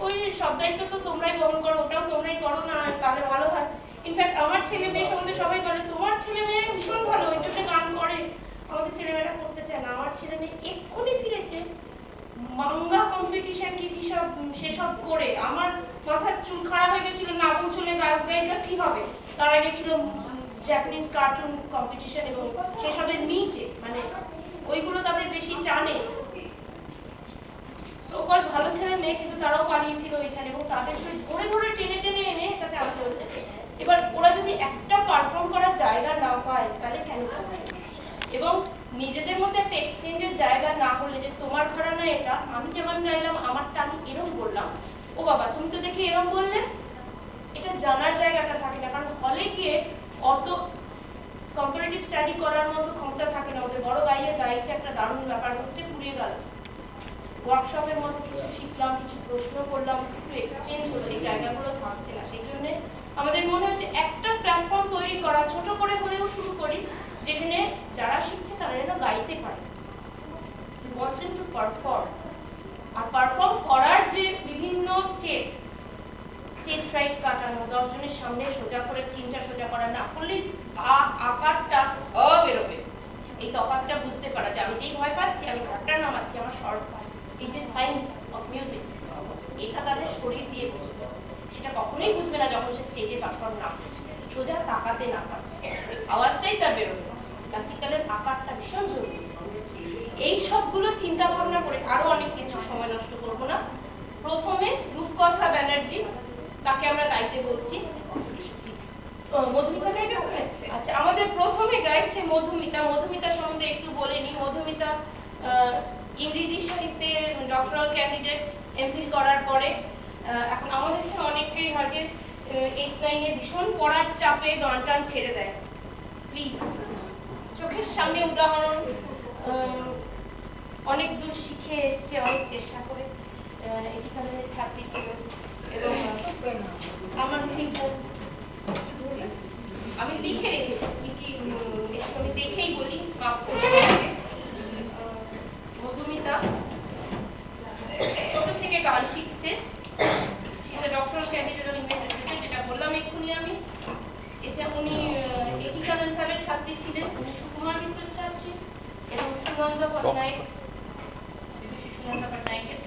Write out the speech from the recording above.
ওই সব দায়িত্ব তো তোমরাই গ্রহণ করো, ওটাও তোমরাই করো না, তাহলে ভালো হয়। ইনফ্যাক্ট আমার ছেলে মেয়ে সম্বন্ধে সবাই বলে তোমার ছেলে মেয়ে ভীষণ ভালো, ওই জন্য গান করে, আমাদের ছেলেমেয়েরা করতে চায় না। আমার ছেলে মেয়ে এক্ষুনি ফিরেছে মাঙ্গা কম্পিটিশন কি সব সেসব করে, আমার মাথার চুল খারাপ হয়ে গেছিল, না চুলে গাইডটা কি হবে, তারা গেছিল জাপানিজ কার্টুন কম্পিটিশন এবং সেসবের নিচে, মানে ওইগুলো তাদের বেশি টানে। ওকল ভালো ছেলে মেয়ে, কিন্তু তারাও পালিয়েছিল ওইখানে, এবং তাদের ধরে ধরে টেনে টেনে এনে এটাতে আনতে হচ্ছে। এবার ওরা যদি একটা পারফর্ম করার জায়গা না পায় তাহলে কেন করবে? এবং নিজেদের মধ্যে একটা এক্সচেঞ্জের জায়গা না হলে, যে তোমার ঘরানা এটা, আমি যেমন গাইলাম আমারটা আমি এরকম বললাম, ও বাবা তুমি তো দেখি এরকম বললে, এটা জানার জায়গাটা থাকে না। কারণ হলে গিয়ে অত কম্পারেটিভ স্টাডি করার মতো ক্ষমতা থাকে না ওদের। বড় গাইয়ে গাইছে একটা দারুণ ব্যাপার হচ্ছে, পুড়িয়ে গেল। ওয়ার্কশপের মধ্যে কিছু শিখলাম, কিছু প্রশ্ন করলাম, একটু এক্সচেঞ্জ হলো, এই জায়গাগুলো থাকছে না। সেই জন্য আমাদের মনে হচ্ছে একটা প্ল্যাটফর্ম তৈরি করা, ছোট করে হলেও শুরু করি, যেখানে যারা শিখছে তারা যেন গাইতে পারে, ওয়ান্ট টু পারফর্ম। আর পারফর্ম করার যে বিভিন্ন স্টেপ রাইট কাটানো, 10 জনের সামনে সোজা করে চিন্তা সোজা করা, না করলে আকারটা বেরোবে। এই তফাৎটা বুঝতে পারা যে আমি যেই ভয় পাচ্ছি, আমি ঘরটা নামাচ্ছি, আমার স্বর পাই, এই যে সাইন্স অফ মিউজিক, এটা তাদের শরীর দিয়ে বুঝবে। সেটা কখনোই বুঝবে না যখন সে স্টেজে পারফর্ম না করছে, সোজা তাকাতে না পারছে, আওয়াজটাই তার বেরোবে। ক্লাসিক্যালের আকারটা ভীষণ জরুরি। এই সবগুলো চিন্তা ভাবনা করে, আরো অনেক কিছু, সময় নষ্ট করব না। প্রথমে রূপকথা ব্যানার্জি, তাকে আমরা গাইতে বলছি। মধুমিতা গাইবে? আচ্ছা, আমাদের প্রথমে গাইছে মধুমিতা। মধুমিতা সম্বন্ধে একটু বলে নি। মধুমিতা ইংরেজি সাহিত্যে ডক্টরাল ক্যান্ডিডেট, এমফিল করার পরে এখন আমাদের এখানে অনেকেই হয়তো 8-9 ভীষণ পড়ার চাপে গান টান ছেড়ে দেয়। প্লিজ, চোখের সামনে উদাহরণ, অনেক দূর শিখে এসছে, অনেক চেষ্টা করে, এখানে ছাত্রী ছিল। এবং আমার আমি লিখে রেখেছি, আমি দেখেই বলি, মধুমিতা ছোট থেকে গান শিখছে, doctoral candidate of English literature, যেটা বললাম এক্ষুনি আমি। এটা উনি এটিকানন্দ সাহেবের ছাত্রী ছিলেন, উনি সুকুমার মিত্রের ছাত্রী, এবং সুনন্দা পটনায়ক, সুনন্দা পটনায়কের